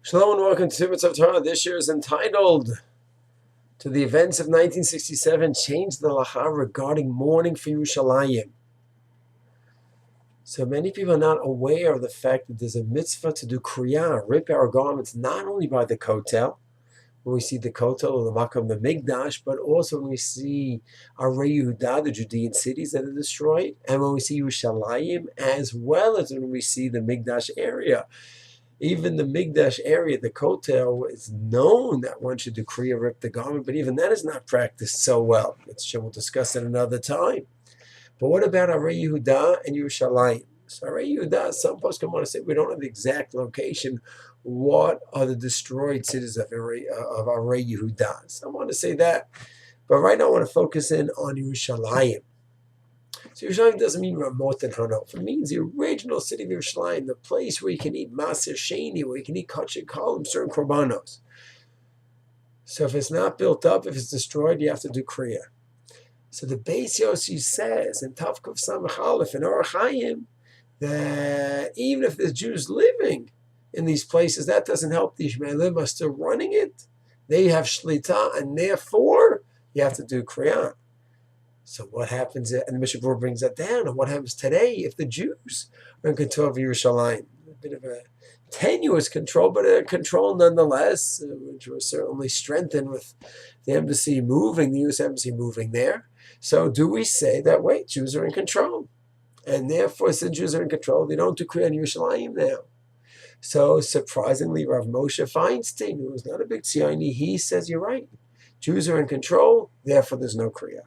Shalom and welcome to Tibbetz of Torah. This year is entitled to the events of 1967 changed the halacha regarding mourning for Yerushalayim. So many people are not aware of the fact that there's a mitzvah to do kriyah, rip our garments, not only by the kotel, when we see the kotel or the makam, the migdash, but also when we see Arei Yehuda, the Judean cities that are destroyed, and when we see Yerushalayim, as well as when we see the migdash area. Even the Migdash area, the Kotel, is known that one should do Kriya, rip the garment, but even that is not practiced so well. We'll discuss it another time. But what about Arei Yehuda and Yerushalayim? So Arei Yehuda, some folks can want to say we don't have the exact location. What are the destroyed cities of Arei Yehuda? Some want to say that. But right now I want to focus in on Yerushalayim. So Yerushalayim doesn't mean Ramot and Hanof. It means the original city of Yerushalayim, the place where you can eat Maser Sheni, where you can eat Kachik Kalim, certain korbanos. So if it's not built up, if it's destroyed, you have to do Kriya. So the Beis Yossi says in Tavkuf Samach Aleph in Orach Chaim that even if there's Jews living in these places, that doesn't help. The Ishmaelim are still running it. They have Shlita, and therefore you have to do Kriya. So what happens, and the Mishnah Berurah brings that down, and what happens today if the Jews are in control of Yerushalayim? A bit of a tenuous control, but a control nonetheless, which was certainly strengthened with the embassy moving, the U.S. embassy moving there. So do we say that, wait, Jews are in control? And therefore, since Jews are in control, they don't do Kriya in Yerushalayim now. So surprisingly, Rav Moshe Feinstein, who was not a big Tzioni, he says, you're right. Jews are in control, therefore there's no Kriya.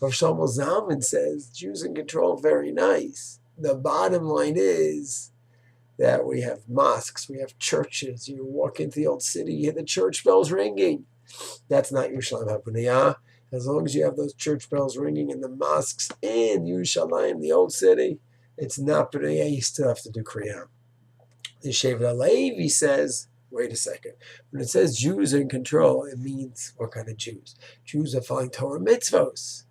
Rav Shlomo Zalman says, Jews in control, very nice. The bottom line is that we have mosques, we have churches. You walk into the old city, you hear the church bells ringing. That's not Yerushalayim HaBniyah. As long as you have those church bells ringing in the mosques in Yerushalayim, the old city, it's not Bniyah, you still have to do Kriyah. The Shevet HaLevi says, wait a second. When it says Jews are in control, it means what kind of Jews? Jews are following Torah mitzvos.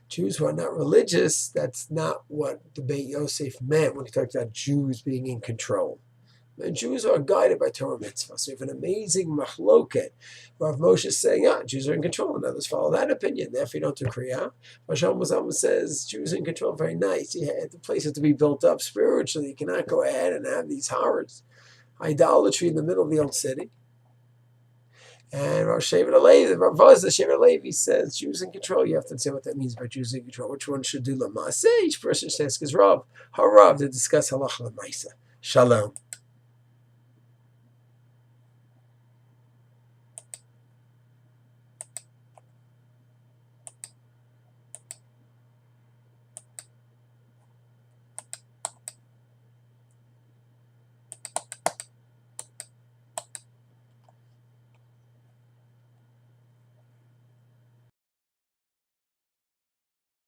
Jews who are not religious, that's not what the Beit Yosef meant when he talked about Jews being in control. And Jews are guided by Torah mitzvah. So you have an amazing machloket. Rav Moshe is saying, Jews are in control, and others follow that opinion. Therefore, you don't do Kriya. Rav Shlomo says, Jews are in control, very nice. The place has to be built up spiritually. You cannot go ahead and have these horrors. Idolatry in the middle of the old city. And Rav Shevet HaLevi, Rav Vaz, the Shevet HaLevi says, Jews in control. You have to say what that means by Jews in control. Which one should do Lamasa? Each person should ask his Rav, Harav, to discuss Halach Lamaisa. Shalom.